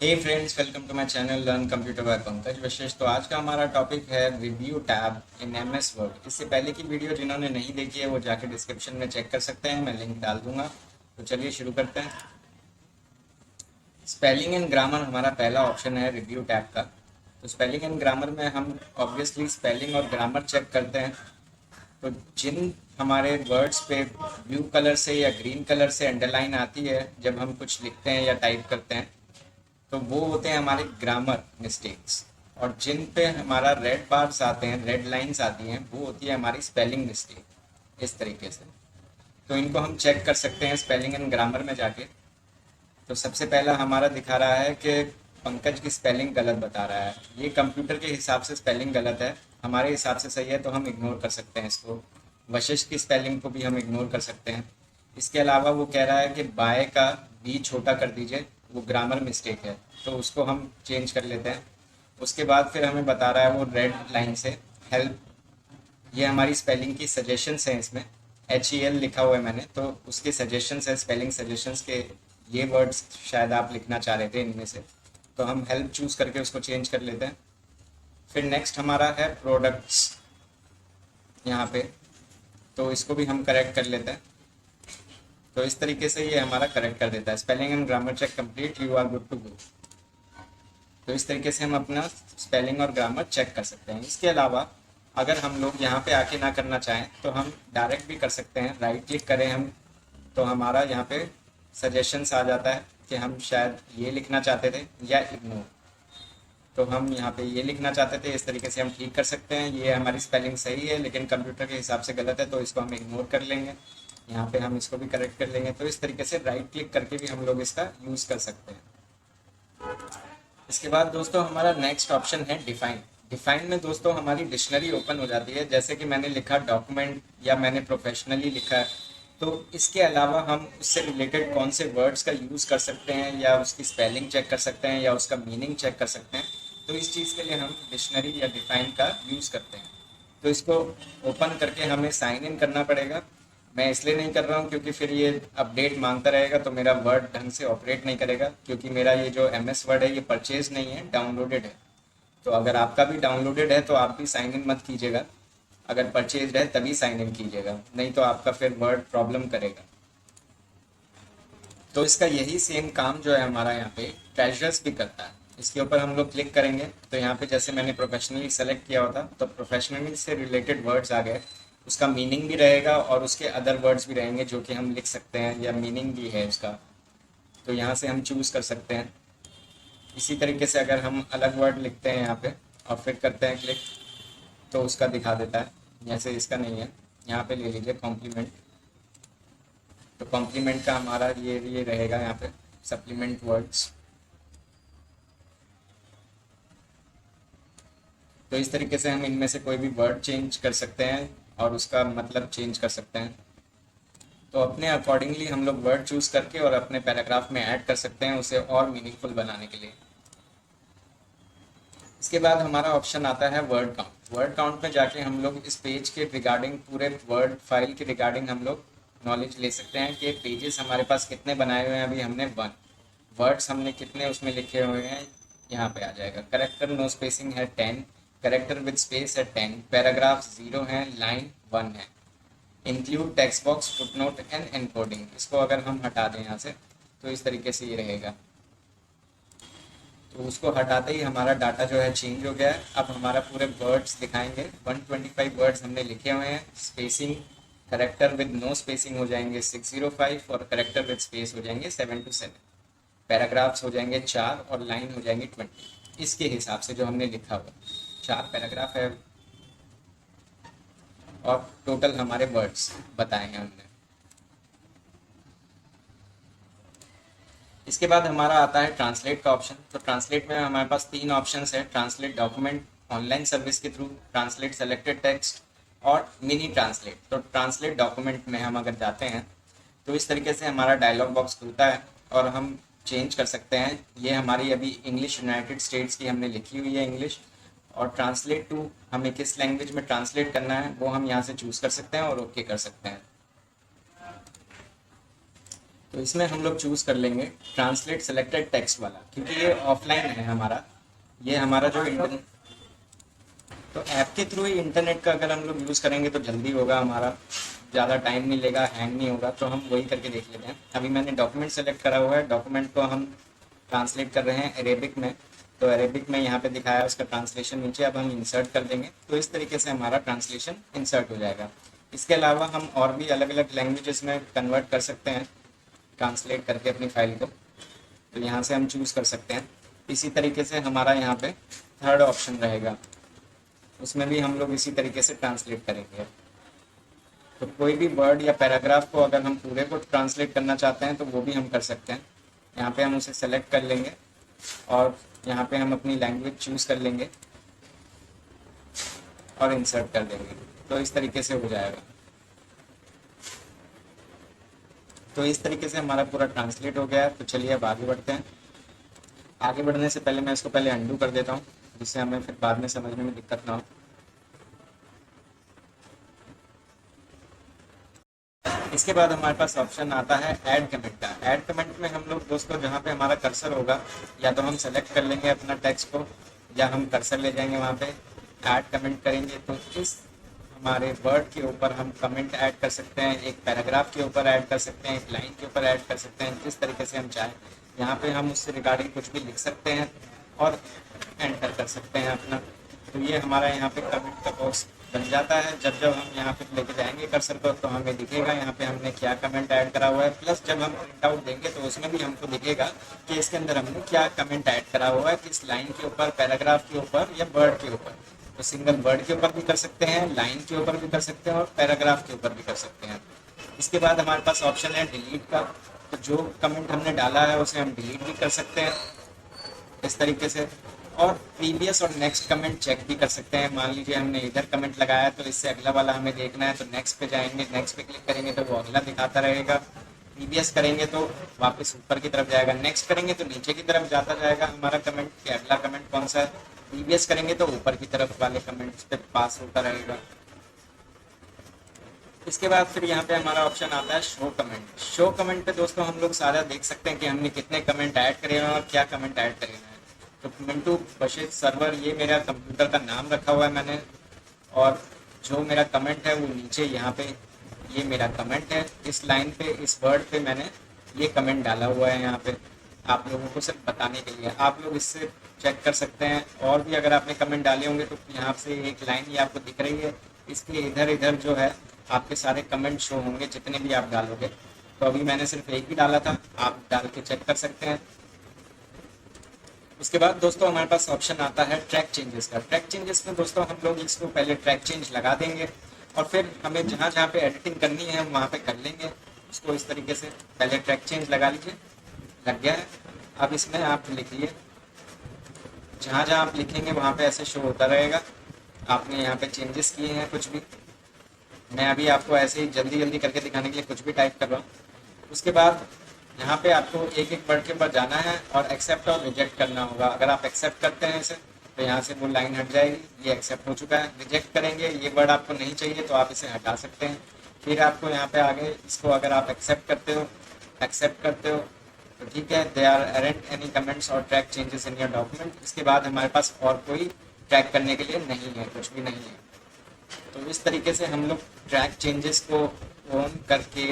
Hey friends, welcome to my channel learn computer by Pankaj Vishesh. तो आज का हमारा टॉपिक है review tab in MS Word. इससे पहले की वीडियो जिन्होंने नहीं देखी है वो जाके डिस्क्रिप्शन में चेक कर सकते हैं, मैं लिंक डाल दूंगा। तो चलिए शुरू करते हैं। स्पेलिंग एंड ग्रामर हमारा पहला ऑप्शन है रिव्यू टैब का। तो स्पेलिंग एंड ग्रामर में हम ऑब्वियसली स्पेलिंग और ग्रामर चेक करते हैं। तो जिन हमारे वर्ड्स पे ब्लू कलर से या ग्रीन कलर से अंडरलाइन आती है जब हम कुछ लिखते हैं या टाइप करते हैं, तो वो होते हैं हमारे ग्रामर मिस्टेक्स। और जिन पे हमारा रेड बार्स आते हैं, रेड लाइंस आती हैं, वो होती है हमारी स्पेलिंग मिस्टेक। इस तरीके से तो इनको हम चेक कर सकते हैं स्पेलिंग एंड ग्रामर में जाके। तो सबसे पहला हमारा दिखा रहा है कि पंकज की स्पेलिंग गलत बता रहा है। ये कंप्यूटर के हिसाब से स्पेलिंग गलत है, हमारे हिसाब से सही है तो हम इग्नोर कर सकते हैं इसको। वशिष्ठ की स्पेलिंग को भी हम इग्नोर कर सकते हैं। इसके अलावा वो कह रहा है कि बाय का बी छोटा कर दीजिए, वो ग्रामर मिस्टेक है, तो उसको हम चेंज कर लेते हैं। उसके बाद फिर हमें बता रहा है वो रेड लाइन से हेल्प, ये हमारी स्पेलिंग की सजेशंस हैं। इसमें HEL लिखा हुआ है मैंने, तो उसके सजेशंस है, स्पेलिंग सजेशंस के ये वर्ड्स शायद आप लिखना चाह रहे थे इनमें से, तो हम हेल्प चूज करके उसको चेंज कर लेते हैं। फिर नेक्स्ट हमारा है प्रोडक्ट्स यहाँ पे, तो इसको भी हम करेक्ट कर लेते हैं। तो इस तरीके से ये हमारा करेक्ट कर देता है। Spelling and grammar check complete, you are good to go. तो इस तरीके से हम अपना स्पेलिंग और ग्रामर चेक कर सकते हैं। इसके अलावा अगर हम लोग यहाँ पे आके ना करना चाहें तो हम डायरेक्ट भी कर सकते हैं। राइट क्लिक करें हम, तो हमारा यहाँ पे सजेशंस आ जाता है कि हम शायद ये लिखना चाहते थे या इग्नोर। तो हम यहाँ पे ये लिखना चाहते थे, इस तरीके से हम ठीक कर सकते हैं। ये हमारी स्पेलिंग सही है लेकिन कंप्यूटर के हिसाब से गलत है, तो इसको हम इग्नोर कर लेंगे। यहाँ पे हम इसको भी करेक्ट कर लेंगे। तो इस तरीके से राइट क्लिक करके भी हम लोग इसका यूज़ कर सकते हैं। इसके बाद दोस्तों हमारा नेक्स्ट ऑप्शन है डिफाइन। डिफाइन में दोस्तों हमारी डिक्शनरी ओपन हो जाती है। जैसे कि मैंने लिखा डॉक्यूमेंट या मैंने प्रोफेशनली लिखा है, तो इसके अलावा हम उससे रिलेटेड कौन से वर्ड्स का यूज़ कर सकते हैं या उसकी स्पेलिंग चेक कर सकते हैं या उसका मीनिंग चेक कर सकते हैं। तो इस चीज़ के लिए हम डिक्शनरी या डिफाइन का यूज़ करते हैं। तो इसको ओपन करके हमें साइन इन करना पड़ेगा। मैं इसलिए नहीं कर रहा हूँ क्योंकि फिर ये अपडेट मांगता रहेगा तो मेरा वर्ड ढंग से ऑपरेट नहीं करेगा, क्योंकि मेरा ये जो MS वर्ड है ये परचेज नहीं है, डाउनलोडेड है। तो अगर आपका भी डाउनलोडेड है तो आप भी साइन इन मत कीजिएगा। अगर परचेज है तभी साइन इन कीजिएगा, नहीं तो आपका फिर वर्ड प्रॉब्लम करेगा। तो इसका यही सेम काम जो है हमारा यहाँ पे ट्रेजर्स भी करता है। इसके ऊपर हम लोग क्लिक करेंगे तो यहाँ पे जैसे मैंने प्रोफेशनली सेलेक्ट किया होता तो प्रोफेशनली से रिलेटेड वर्ड्स आ गए, उसका मीनिंग भी रहेगा और उसके अदर वर्ड्स भी रहेंगे जो कि हम लिख सकते हैं या मीनिंग भी है उसका। तो यहाँ से हम चूज़ कर सकते हैं। इसी तरीके से अगर हम अलग वर्ड लिखते हैं यहाँ पे और फिर करते हैं क्लिक, तो उसका दिखा देता है। जैसे इसका नहीं है, यहाँ पे ले लीजिए कॉम्प्लीमेंट। तो कॉम्प्लीमेंट का हमारा ये रहेगा यहाँ पे सप्लीमेंट वर्ड्स। तो इस तरीके से हम इनमें से कोई भी वर्ड चेंज कर सकते हैं और उसका मतलब चेंज कर सकते हैं। तो अपने अकॉर्डिंगली हम लोग वर्ड चूज करके और अपने पैराग्राफ में ऐड कर सकते हैं उसे और मीनिंगफुल बनाने के लिए। इसके बाद हमारा ऑप्शन आता है वर्ड काउंट। वर्ड काउंट में जाके हम लोग इस पेज के रिगार्डिंग, पूरे वर्ड फाइल के रिगार्डिंग हम लोग नॉलेज ले सकते हैं कि पेजेस हमारे पास कितने बनाए हुए हैं। अभी हमने 1, वर्ड्स हमने कितने उसमें लिखे हुए हैं यहाँ पे आ जाएगा। करेक्टर नो स्पेसिंग है 10, करेक्टर विद स्पेस है 10, पैराग्राफ 0 है, लाइन 1 है। Include text box, footnote and encoding, इसको अगर हम हटा दें यहाँ से तो इस तरीके से ये रहेगा। तो उसको हटाते ही हमारा डाटा जो है चेंज हो गया है। अब हमारा पूरे वर्ड्स दिखाएंगे। 125 वर्ड्स हमने लिखे हुए हैं। Spacing, character with no spacing हो जाएंगे 605 और करेक्टर विद स्पेस हो जाएंगे 7 to 7। पैराग्राफ्स हो जाएंगे 4 और लाइन हो जाएंगी 20। इसके हिसाब से जो हमने लिखा हुआ 4 पैराग्राफ है और टोटल हमारे वर्ड्स बताए हैं हमने। इसके बाद हमारा आता है ट्रांसलेट का ऑप्शन। तो ट्रांसलेट में हमारे पास 3 ऑप्शंस है। ट्रांसलेट डॉक्यूमेंट ऑनलाइन सर्विस के थ्रू, ट्रांसलेट सेलेक्टेड टेक्स्ट और मिनी ट्रांसलेट। तो ट्रांसलेट डॉक्यूमेंट में हम अगर जाते हैं तो इस तरीके से हमारा डायलॉग बॉक्स खुलता है और हम चेंज कर सकते हैं। ये हमारी अभी इंग्लिश यूनाइटेड स्टेट्स की हमने लिखी हुई है इंग्लिश, और ट्रांसलेट टू हमें किस लैंग्वेज में ट्रांसलेट करना है वो हम यहाँ से चूज़ कर सकते हैं और ओके कर सकते हैं। तो इसमें हम लोग चूज़ कर लेंगे ट्रांसलेट सेलेक्टेड टेक्स्ट वाला, क्योंकि ये ऑफलाइन है हमारा। ये हमारा जो इंटरनेट, तो ऐप के थ्रू ही इंटरनेट का अगर हम लोग यूज़ करेंगे तो जल्दी होगा हमारा, ज़्यादा टाइम नहीं लेगा, हैंग नहीं होगा। तो हम वही करके देख लेते हैं। अभी मैंने डॉक्यूमेंट सेलेक्ट करा हुआ है, डॉक्यूमेंट को हम ट्रांसलेट कर रहे हैं अरेबिक में। तो अरेबिक में यहाँ पे दिखाया है उसका ट्रांसलेशन नीचे, अब हम इंसर्ट कर देंगे। तो इस तरीके से हमारा ट्रांसलेशन इंसर्ट हो जाएगा। इसके अलावा हम और भी अलग अलग लैंग्वेजेस में कन्वर्ट कर सकते हैं ट्रांसलेट करके अपनी फाइल को। तो यहाँ से हम चूज़ कर सकते हैं। इसी तरीके से हमारा यहाँ पे थर्ड ऑप्शन रहेगा, उसमें भी हम लोग इसी तरीके से ट्रांसलेट करेंगे। तो कोई भी वर्ड या पैराग्राफ को अगर हम पूरे को ट्रांसलेट करना चाहते हैं तो वो भी हम कर सकते हैं। यहाँ पे हम उसे सेलेक्ट कर लेंगे और यहाँ पे हम अपनी लैंग्वेज चूज़ कर लेंगे और इंसर्ट कर देंगे। तो इस तरीके से हो जाएगा। तो इस तरीके से हमारा पूरा ट्रांसलेट हो गया है। तो चलिए अब आगे बढ़ते हैं। आगे बढ़ने से पहले मैं इसको पहले अंडू कर देता हूँ, जिससे हमें फिर बाद में समझने में दिक्कत ना हो। इसके बाद हमारे पास ऑप्शन आता है ऐड कमेंट का। ऐड कमेंट में हम लोग दोस्तों जहाँ पे हमारा कर्सर होगा, या तो हम सेलेक्ट कर लेंगे अपना टेक्स्ट को, या हम कर्सर ले जाएंगे वहाँ पे ऐड कमेंट करेंगे। तो इस हमारे वर्ड के ऊपर हम कमेंट ऐड कर सकते हैं, एक पैराग्राफ के ऊपर ऐड कर सकते हैं, एक लाइन के ऊपर ऐड कर सकते हैं, जिस तरीके से हम चाहें। यहाँ पे हम उससे रिगार्डिंग कुछ भी लिख सकते हैं और एंटर कर सकते हैं अपना। तो ये हमारा यहाँ पे कमेंट का बॉक्स बन जाता है। जब जब हम यहाँ पे लेके जाएंगे कर्सर को तो हमें दिखेगा यहाँ पे हमने क्या कमेंट ऐड करा हुआ है। प्लस जब हम प्रिंट आउट देंगे तो उसमें भी हमको दिखेगा कि इसके अंदर हमने क्या कमेंट ऐड करा हुआ है, किस लाइन के ऊपर, पैराग्राफ के ऊपर या वर्ड के ऊपर। तो सिंगल वर्ड के ऊपर भी कर सकते हैं, लाइन के ऊपर भी कर सकते हैं और पैराग्राफ के ऊपर भी कर सकते हैं। इसके बाद हमारे पास ऑप्शन है डिलीट का। तो जो कमेंट हमने डाला है उसे हम डिलीट भी कर सकते हैं इस तरीके से। और प्रीवियस और नेक्स्ट कमेंट चेक भी कर सकते हैं। मान लीजिए हमने इधर कमेंट लगाया तो इससे अगला वाला हमें देखना है, तो नेक्स्ट पे जाएंगे, नेक्स्ट पे क्लिक करेंगे तो वो अगला दिखाता रहेगा। प्रीवियस करेंगे तो वापस ऊपर की तरफ जाएगा, नेक्स्ट करेंगे तो नीचे की तरफ जाता जाएगा हमारा कमेंट कि अगला कमेंट कौन सा है। प्रीवियस करेंगे तो ऊपर की तरफ वाले कमेंट्स पे पास होता रहेगा। इसके बाद फिर यहाँ पे हमारा ऑप्शन आता है शो कमेंट। शो कमेंट पे दोस्तों हम लोग सारा देख सकते हैं कि हमने कितने कमेंट ऐड करे हैं और क्या कमेंट ऐड करे हैं। तो मिंटू बशीर सर्वर, ये मेरा कंप्यूटर का नाम रखा हुआ है मैंने, और जो मेरा कमेंट है वो नीचे यहाँ पे ये मेरा कमेंट है। इस लाइन पे, इस वर्ड पे मैंने ये कमेंट डाला हुआ है यहाँ पे आप लोगों को सिर्फ बताने के लिए। आप लोग इससे चेक कर सकते हैं। और भी अगर आपने कमेंट डाले होंगे तो यहाँ से एक लाइन ये आपको दिख रही है, इसके इधर इधर जो है आपके सारे कमेंट शो होंगे जितने भी आप डालोगे। तो अभी मैंने सिर्फ एक ही डाला था, आप डाल के चेक कर सकते हैं। उसके बाद दोस्तों हमारे पास ऑप्शन आता है ट्रैक चेंजेस का। ट्रैक चेंजेस में दोस्तों हम लोग इसको पहले ट्रैक चेंज लगा देंगे और फिर हमें जहाँ जहाँ पे एडिटिंग करनी है हम वहाँ पे कर लेंगे उसको। इस तरीके से पहले ट्रैक चेंज लगा लीजिए, लग गया है। अब इसमें आप लिखिए, जहाँ जहाँ आप लिखेंगे वहाँ पे ऐसे शो होता रहेगा आपने यहाँ पे चेंजेस किए हैं कुछ भी। मैं अभी आपको ऐसे ही जल्दी जल्दी करके दिखाने के लिए कुछ भी टाइप कर रहा हूँ। उसके बाद यहाँ पे आपको एक एक वर्ड के ऊपर जाना है और एक्सेप्ट और रिजेक्ट करना होगा। अगर आप एक्सेप्ट करते हैं इसे तो यहाँ से वो लाइन हट जाएगी, ये एक्सेप्ट हो चुका है। रिजेक्ट करेंगे, ये वर्ड आपको नहीं चाहिए तो आप इसे हटा सकते हैं। फिर आपको यहाँ पे आगे इसको अगर आप एक्सेप्ट करते हो तो ठीक है, there are aren't any comments और track changes in your document. इसके बाद हमारे पास और कोई ट्रैक करने के लिए नहीं है, कुछ भी नहीं है। तो इस तरीके से हम लोग ट्रैक चेंजेस को ऑन करके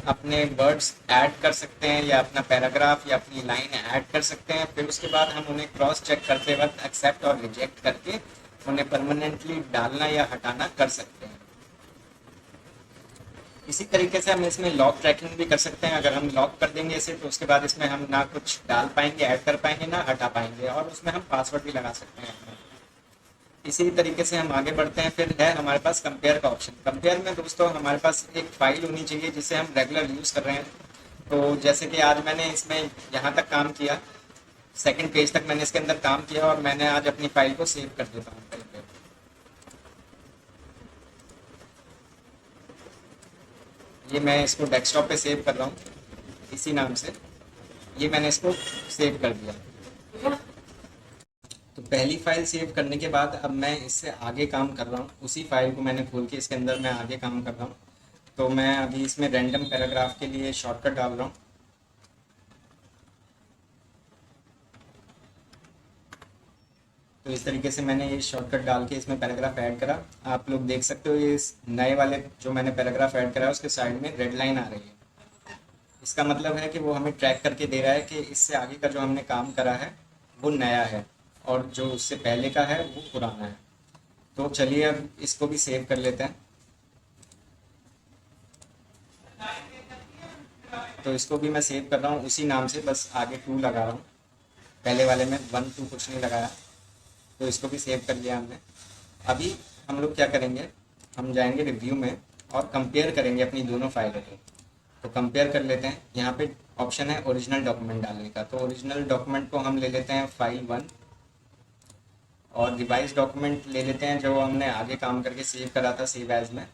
अपने वर्ड्स ऐड कर सकते हैं या अपना पैराग्राफ या अपनी लाइन ऐड कर सकते हैं। फिर उसके बाद हम उन्हें क्रॉस चेक करते वक्त एक्सेप्ट और रिजेक्ट करके उन्हें परमानेंटली डालना या हटाना कर सकते हैं। इसी तरीके से हम इसमें लॉक ट्रैकिंग भी कर सकते हैं। अगर हम लॉक कर देंगे इसे तो उसके बाद इसमें हम ना कुछ डाल पाएंगे, ऐड कर पाएंगे, ना हटा पाएंगे, और उसमें हम पासवर्ड भी लगा सकते हैं अपना। इसी तरीके से हम आगे बढ़ते हैं। फिर है हमारे पास कंपेयर का ऑप्शन। कंपेयर में दोस्तों हमारे पास एक फाइल होनी चाहिए जिसे हम रेगुलर यूज़ कर रहे हैं। तो जैसे कि आज मैंने इसमें यहाँ तक काम किया, सेकंड पेज तक मैंने इसके अंदर काम किया और मैंने आज अपनी फाइल को सेव कर देता हूँ कहीं पे। ये मैं इसको डेस्कटॉप पे सेव कर रहा हूँ इसी नाम से। ये मैंने इसको सेव कर दिया। तो पहली फाइल सेव करने के बाद अब मैं इससे आगे काम कर रहा हूँ। उसी फाइल को मैंने खोल के इसके अंदर मैं आगे काम कर रहा हूँ। तो मैं अभी इसमें रैंडम पैराग्राफ के लिए शॉर्टकट डाल रहा हूँ। तो इस तरीके से मैंने ये शॉर्टकट डाल के इसमें पैराग्राफ ऐड करा। आप लोग देख सकते हो ये इस नए वाले जो मैंने पैराग्राफ ऐड करा है उसके साइड में रेड लाइन आ रही है। इसका मतलब है कि वो हमें ट्रैक करके दे रहा है कि इससे आगे का जो हमने काम करा है वो नया है और जो उससे पहले का है वो पुराना है। तो चलिए अब इसको भी सेव कर लेते हैं। तो इसको भी मैं सेव कर रहा हूँ उसी नाम से, बस आगे 2 लगा रहा हूँ। पहले वाले में 1 2 कुछ नहीं लगाया। तो इसको भी सेव कर लिया हमने। अभी हम लोग क्या करेंगे, हम जाएंगे रिव्यू में और कंपेयर करेंगे अपनी दोनों फाइलों को। तो कंपेयर कर लेते हैं। यहाँ पे ऑप्शन है ओरिजिनल डॉक्यूमेंट डालने का, तो ओरिजिनल डॉक्यूमेंट को हम ले लेते हैं फाइल 1 और रिवाइज डॉक्यूमेंट ले लेते हैं जो हमने आगे काम करके सेव करा था सेव एज में,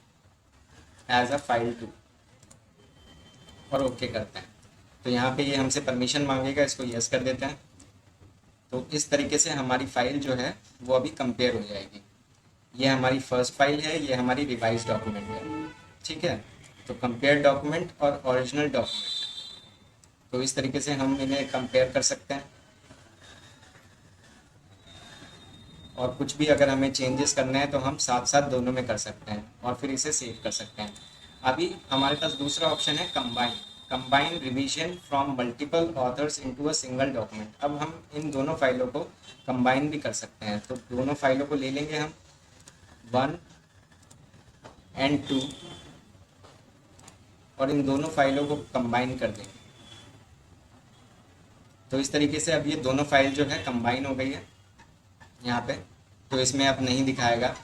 एज अ फाइल 2 और ओके करते हैं। तो यहाँ पे ये हमसे परमिशन मांगेगा, इसको यस कर देते हैं। तो इस तरीके से हमारी फाइल जो है वो अभी कंपेयर हो जाएगी। ये हमारी फर्स्ट फाइल है, ये हमारी रिवाइज डॉक्यूमेंट है, ठीक है। तो कंपेयर डॉक्यूमेंट और ओरिजिनल डॉक्यूमेंट, तो इस तरीके से हम इन्हें कंपेयर कर सकते हैं। और कुछ भी अगर हमें चेंजेस करने हैं तो हम साथ साथ दोनों में कर सकते हैं और फिर इसे सेव कर सकते हैं। अभी हमारे पास दूसरा ऑप्शन है combine revision from multiple authors into a single document. अब हम इन दोनों फाइलों को कंबाइन भी कर सकते हैं। तो दोनों फाइलों को ले लेंगे हम 1 और 2 और इन दोनों फाइलों को कंबाइन कर देंगे। तो इस तरीके से अब ये दोनों फाइल जो है कंबाइन हो गई है यहाँ पे। तो इसमें अब नहीं दिखाएगा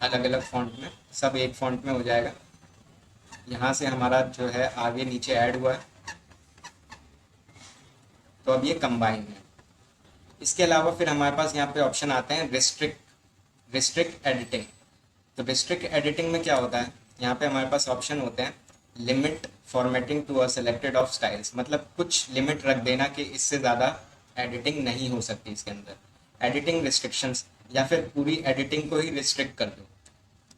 अलग अलग फॉन्ट में, सब एक फॉन्ट में हो जाएगा। यहाँ से हमारा जो है आगे नीचे ऐड हुआ है, तो अब ये कंबाइन है। इसके अलावा फिर हमारे पास यहाँ पे ऑप्शन आते हैं रिस्ट्रिक्ट एडिटिंग। तो रिस्ट्रिक्ट एडिटिंग में क्या होता है, यहाँ पे हमारे पास ऑप्शन होते हैं limit formatting to a selected of styles, मतलब कुछ लिमिट रख देना कि इससे ज़्यादा एडिटिंग नहीं हो सकती इसके अंदर। एडिटिंग रिस्ट्रिक्शंस, या फिर पूरी एडिटिंग को ही रिस्ट्रिक्ट कर दो।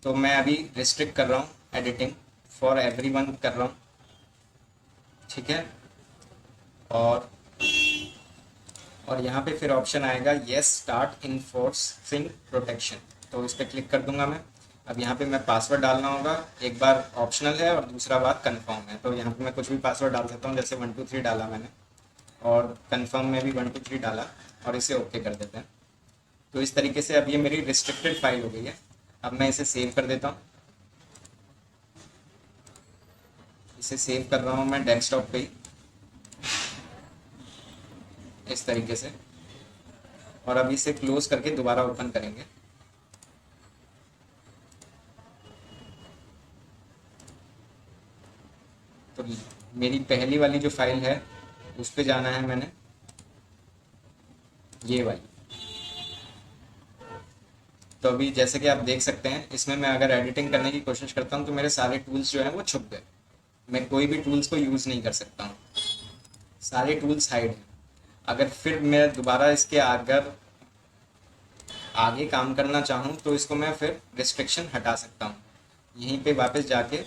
तो मैं अभी रिस्ट्रिक्ट कर रहा हूँ, एडिटिंग फॉर एवरीवन कर रहा हूँ, ठीक है। और यहाँ पे फिर ऑप्शन आएगा येस स्टार्ट इन्फोर्सिंग प्रोटेक्शन, तो इस पर क्लिक कर दूंगा मैं। अब यहाँ पे मैं पासवर्ड डालना होगा, एक बार ऑप्शनल है और दूसरा बार कंफर्म है। तो यहाँ पे मैं कुछ भी पासवर्ड डाल सकता हूँ, जैसे 1 2 3 डाला मैंने और कंफर्म में भी 1 2 3 डाला और इसे ओके कर देते हैं। तो इस तरीके से अब ये मेरी रिस्ट्रिक्टेड फाइल हो गई है। अब मैं इसे सेव कर देता हूँ। इसे सेव कर रहा हूँ मैं डेस्कटॉप पे ही, इस तरीके से। और अब इसे क्लोज करके दोबारा ओपन करेंगे। तो मेरी पहली वाली जो फाइल है उस पे जाना है मैंने, ये वाली। तो अभी जैसे कि आप देख सकते हैं इसमें मैं अगर एडिटिंग करने की कोशिश करता हूँ तो मेरे सारे टूल्स जो हैं वो छुप गए। मैं कोई भी टूल्स को यूज़ नहीं कर सकता हूँ, सारे टूल्स हाइड हैं। अगर फिर मैं दोबारा इसके अगर आगे काम करना चाहूँ तो इसको मैं फिर रिस्ट्रिक्शन हटा सकता हूँ, यहीं पे वापस जाके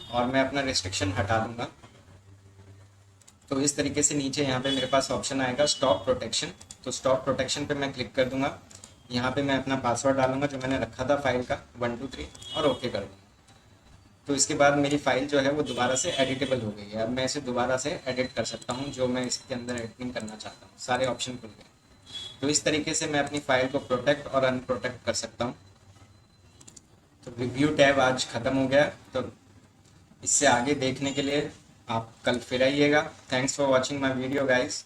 और मैं अपना रिस्ट्रिक्शन हटा दूंगा। तो इस तरीके से नीचे यहाँ पे मेरे पास ऑप्शन आएगा स्टॉप प्रोटेक्शन। तो स्टॉप प्रोटेक्शन पे मैं क्लिक कर दूंगा। यहाँ पे मैं अपना पासवर्ड डालूंगा जो मैंने रखा था फाइल का 1 2 3 और ओके कर दूंगा। तो इसके बाद मेरी फाइल जो है वो दोबारा से एडिटेबल हो गई है। अब मैं इसे दोबारा से एडिट कर सकता हूँ, जो मैं इसके अंदर एडिटिंग करना चाहता हूँ। सारे ऑप्शन खुल गए। तो इस तरीके से मैं अपनी फाइल को प्रोटेक्ट और अनप्रोटेक्ट कर सकता हूँ। तो रिव्यू टैब आज ख़त्म हो गया। तो इससे आगे देखने के लिए आप कल फिर आइएगा। Thanks for watching my video guys.